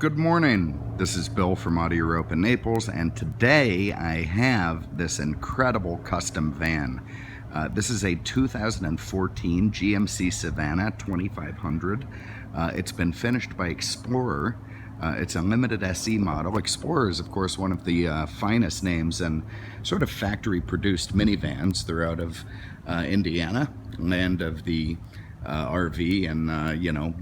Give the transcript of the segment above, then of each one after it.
Good morning. This is Bill from Auto Europe in Naples, and today I have this incredible custom van. This is a 2014 GMC Savana 2500. It's been finished by Explorer. It's a limited SE model. Explorer is, of course, one of the finest names and sort of factory-produced minivans. They're out of Indiana, land of the RV and,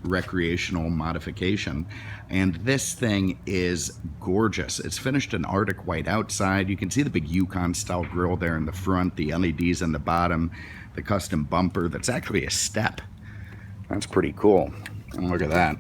recreational modification. And this thing is gorgeous. It's finished in Arctic white outside. You can see the big Yukon style grille there in the front, the LEDs on the bottom, the custom bumper that's actually a step. That's pretty cool. And look at that.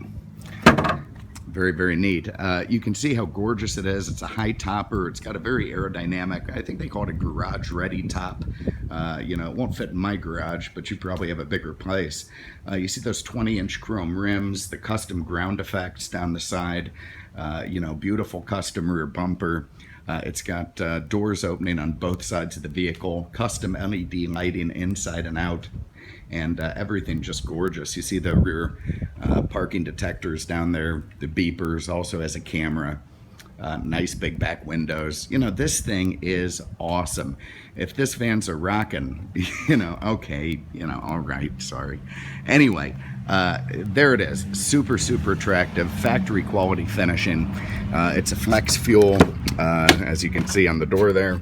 Very, very neat. You can see how gorgeous it is. It's a high topper. It's got a very aerodynamic, I think they call it a garage ready top. It won't fit in my garage, but you probably have a bigger place. You see those 20-inch chrome rims, the custom ground effects down the side, beautiful custom rear bumper. It's got doors opening on both sides of the vehicle, custom LED lighting inside and out, and everything just gorgeous. You see the rear parking detectors down there, the beepers, also has a camera, nice big back windows. This thing is awesome. If this van's a rockin', okay, all right, sorry. Anyway, there it is. Super, super attractive, factory quality finishing. It's a flex fuel, as you can see on the door there.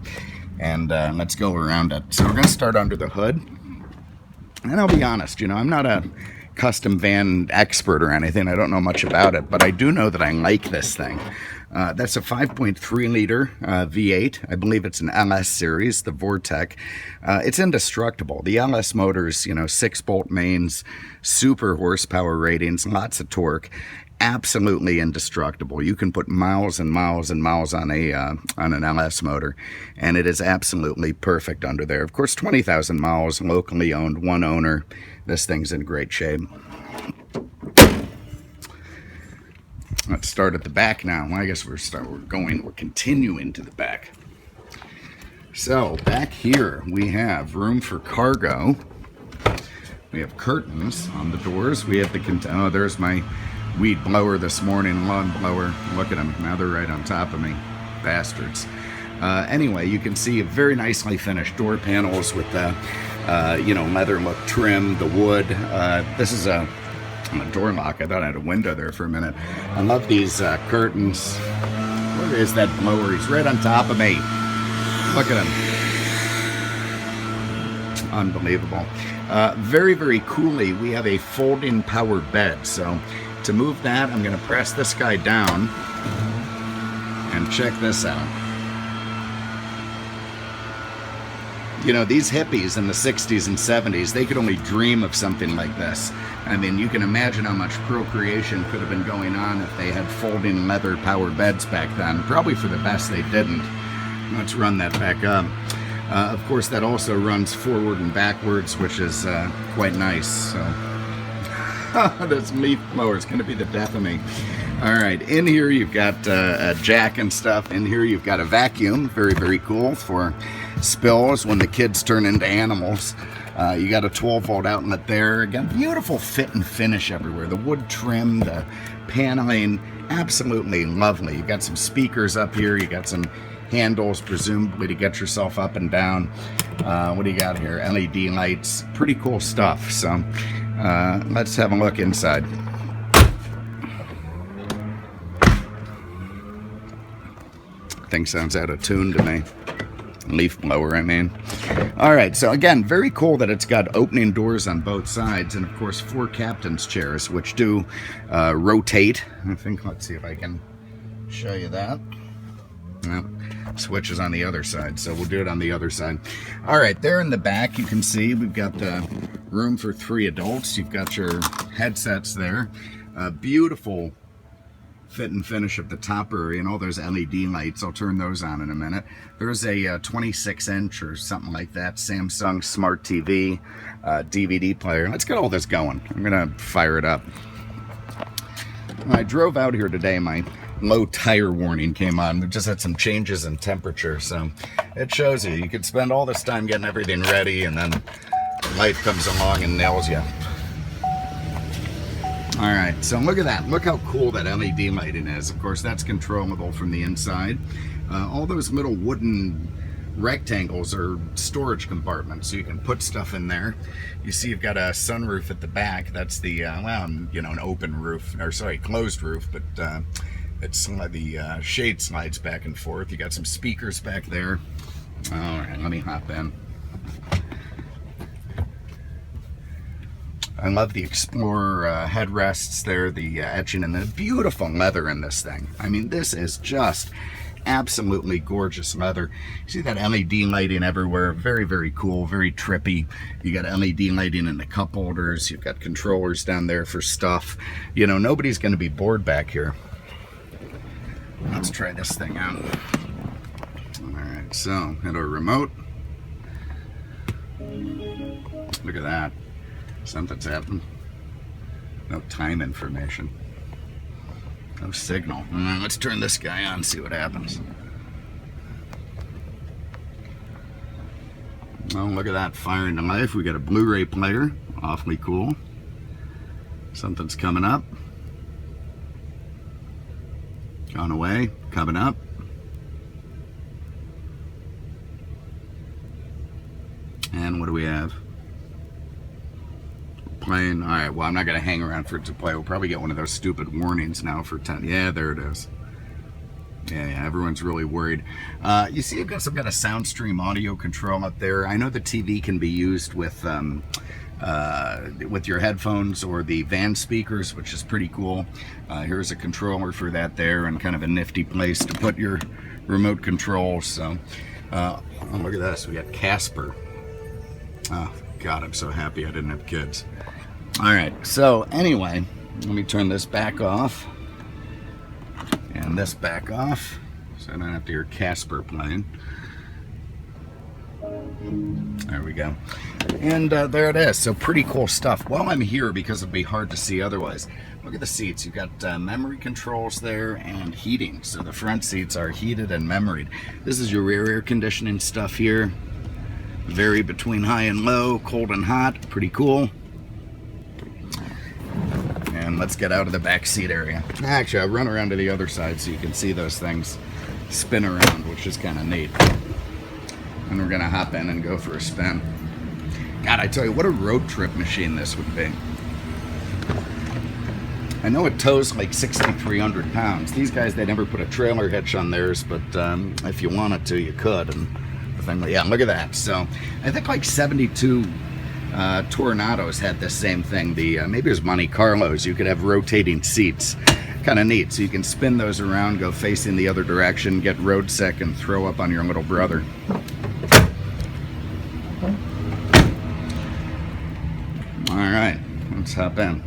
And let's go around it. So we're gonna start under the hood. And I'll be honest, I'm not a custom van expert or anything. I don't know much about it, but I do know that I like this thing. That's a 5.3 liter V8. I believe it's an LS series, the Vortec. It's indestructible. The LS motors, 6-bolt mains, super horsepower ratings, lots of torque. Absolutely indestructible. You can put miles and miles and miles on an LS motor, and it is absolutely perfect under there. Of course, 20,000 miles, locally owned, one owner. This thing's in great shape. Let's start at the back now. I guess we're continuing to the back. So back here we have room for cargo. We have curtains on the doors. We have the there's my weed blower this morning, lawn blower. Look at them. Now they're right on top of me. Bastards. Anyway, you can see very nicely finished door panels with the, leather look trim, the wood. This is a door lock. I thought I had a window there for a minute. I love these curtains. Where is that blower? He's right on top of me. Look at him. Unbelievable. Very, very coolly, we have a folding power bed. So to move that, I'm going to press this guy down and check this out. These hippies in the 60s and 70s, they could only dream of something like this. I mean, you can imagine how much procreation could have been going on if they had folding leather power beds back then. Probably for the best they didn't. Let's run that back up. Of course, that also runs forward and backwards, which is quite nice. So. This leaf blower is going to be the death of me. All right, in here you've got a jack and stuff. In here you've got a vacuum, very, very cool for spills when the kids turn into animals. You got a 12-volt outlet there. Again, beautiful fit and finish everywhere. The wood trim, the paneling, absolutely lovely. You got some speakers up here. You got some handles, presumably to get yourself up and down. What do you got here? LED lights, pretty cool stuff. So let's have a look inside. Thing sounds out of tune to me. Leaf blower, I mean. All right, so again, very cool that it's got opening doors on both sides, and of course 4 captain's chairs, which do rotate. I think, let's see if I can show you that. No, switch is on the other side, so we'll do it on the other side. All right, there in the back, you can see we've got the room for 3 adults. You've got your headsets there. Beautiful fit and finish of the topper and all those LED lights. I'll turn those on in a minute. There's a 26-inch or something like that Samsung Smart TV DVD player. Let's get all this going. I'm gonna fire it up. When I drove out here today, my low tire warning came on. We just had some changes in temperature, so it shows you could spend all this time getting everything ready, and then life comes along and nails you. All right, so look at that. Look how cool that LED lighting is. Of course, that's controllable from the inside. All those little wooden rectangles are storage compartments, so you can put stuff in there. You see you've got a sunroof at the back. That's the, well, you know, an open roof, or sorry, closed roof, but it's the shade slides back and forth. You got some speakers back there. All right, let me hop in. I love the Explorer headrests there, the etching, and the beautiful leather in this thing. I mean, this is just absolutely gorgeous leather. You see that LED lighting everywhere. Very, very cool, very trippy. You got LED lighting in the cup holders. You've got controllers down there for stuff. You know, nobody's going to be bored back here. Let's try this thing out. All right, so hit our remote. Look at that. Something's happened. No time information. No signal. Let's turn this guy on, see what happens. Oh, look at that, firing to life. We got a Blu-ray player. Awfully cool. Something's coming up. Gone away. Coming up. And what do we have? Playing. All right, well, I'm not going to hang around for it to play. We'll probably get one of those stupid warnings now for 10. Yeah, there it is. Yeah, everyone's really worried. You see, you've got some kind of SoundStream audio control up there. I know the TV can be used with your headphones or the van speakers, which is pretty cool. Here's a controller for that there, and kind of a nifty place to put your remote controls. So, oh, look at this. We got Casper. Oh, God, I'm so happy I didn't have kids. All right, so anyway, let me turn this back off and this back off so I don't have to hear Casper playing. There we go. And there it is. So pretty cool stuff. While I'm here, because it'd be hard to see otherwise, look at the seats. You've got memory controls there and heating. So the front seats are heated and memoried. This is your rear air conditioning stuff here. Vary between high and low, cold and hot. Pretty cool. And let's get out of the back seat area. Actually, I'll run around to the other side so you can see those things spin around, which is kind of neat. And we're gonna hop in and go for a spin. God, I tell you, what a road trip machine this would be. I know it tows like 6,300 pounds. These guys, they never put a trailer hitch on theirs, but if you wanted to, you could. And the thing, yeah, look at that. So I think like 72 Tornados had the same thing. The maybe it was Monte Carlos. You could have rotating seats. Kind of neat. So you can spin those around, go facing the other direction, get road sick, and throw up on your little brother. All right, let's hop in.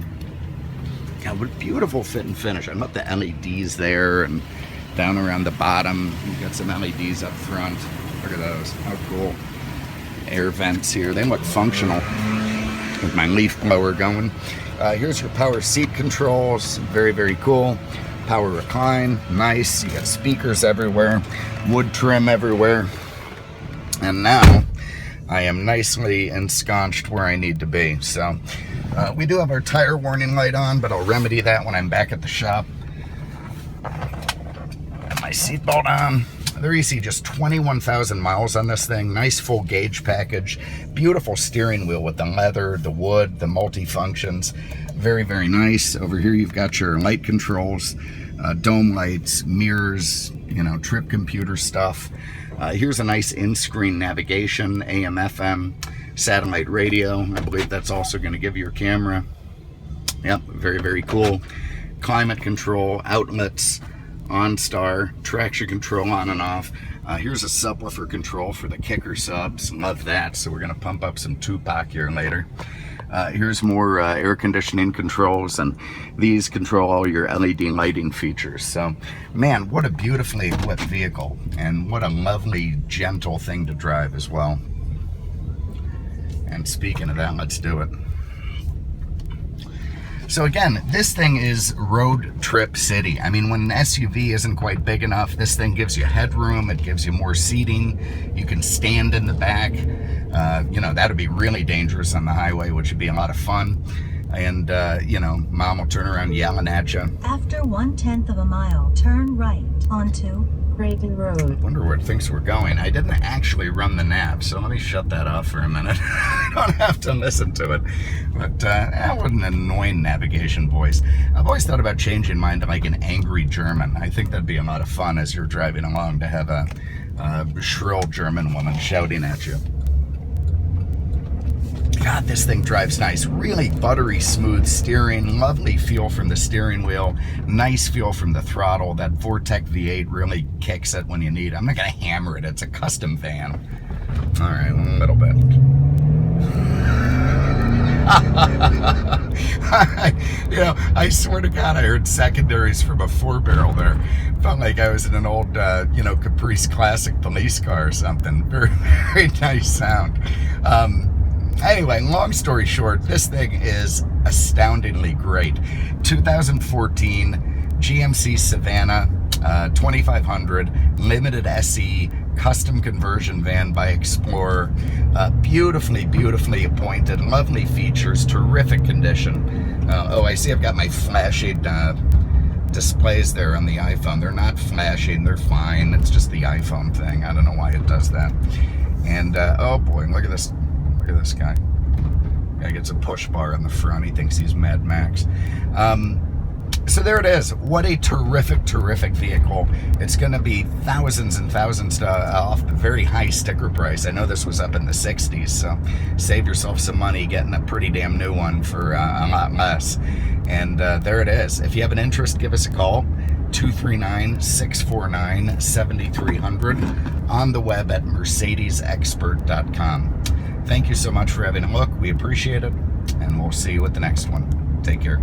God, what a beautiful fit and finish. I love the LEDs there and down around the bottom. You've got some LEDs up front. Look at those. How cool. Air vents here. They look functional with my leaf blower going. Here's your power seat controls. Very, very cool. Power recline. Nice. You got speakers everywhere. Wood trim everywhere. And now I am nicely ensconced where I need to be. So we do have our tire warning light on, but I'll remedy that when I'm back at the shop. Got my seatbelt on. There you see just 21,000 miles on this thing. Nice full gauge package. Beautiful steering wheel with the leather, the wood, the multi-functions. Very, very nice. Over here you've got your light controls, dome lights, mirrors, you know, trip computer stuff. Here's a nice in-screen navigation, AM, FM, satellite radio. I believe that's also going to give you your camera. Yep, very, very cool. Climate control, outlets, OnStar, traction control on and off. Here's a subwoofer control for the kicker subs. Love that. So we're going to pump up some Tupac here later. Here's more air conditioning controls, and these control all your LED lighting features. So, man, what a beautifully equipped vehicle, and what a lovely, gentle thing to drive as well. And speaking of that, let's do it. So again, this thing is road trip city. I mean, when an SUV isn't quite big enough, this thing gives you headroom, it gives you more seating, you can stand in the back. You know, that would be really dangerous on the highway, which would be a lot of fun. and you know, mom will turn around yelling at you. After 1/10 of a mile, turn right onto Craven Road. Wonder where it thinks we're going. I didn't actually run the nav, so let me shut that off for a minute. I don't have to listen to it. But that was an annoying navigation voice. I've always thought about changing mine to like an angry German. I think that'd be a lot of fun as you're driving along to have a shrill German woman shouting at you. God, this thing drives nice. Really buttery smooth steering, lovely feel from the steering wheel, nice feel from the throttle. That Vortec V8 really kicks it when you need it. I'm not gonna hammer it, it's a custom van. All right, a little bit. You know, I swear to God, I heard secondaries from a 4-barrel there. Felt like I was in an old, you know, Caprice Classic police car or something. Very, very nice sound. Anyway, long story short, this thing is astoundingly great. 2014 GMC Savana 2500 limited SE custom conversion van by Explorer. Beautifully, beautifully appointed, lovely features, terrific condition. Oh, I see I've got my flashing displays there on the iPhone. They're not flashing, they're fine. It's just the iPhone thing. I don't know why it does that. And oh boy, look at this. Look at this guy. Guy gets a push bar on the front. He thinks he's Mad Max. So there it is. What a terrific, terrific vehicle. It's going to be thousands and thousands off the very high sticker price. I know this was up in the 60s, so save yourself some money getting a pretty damn new one for a lot less. And there it is. If you have an interest, give us a call. 239-649-7300 on the web at mercedesexpert.com. Thank you so much for having a look. We appreciate it, and we'll see you at the next one. Take care.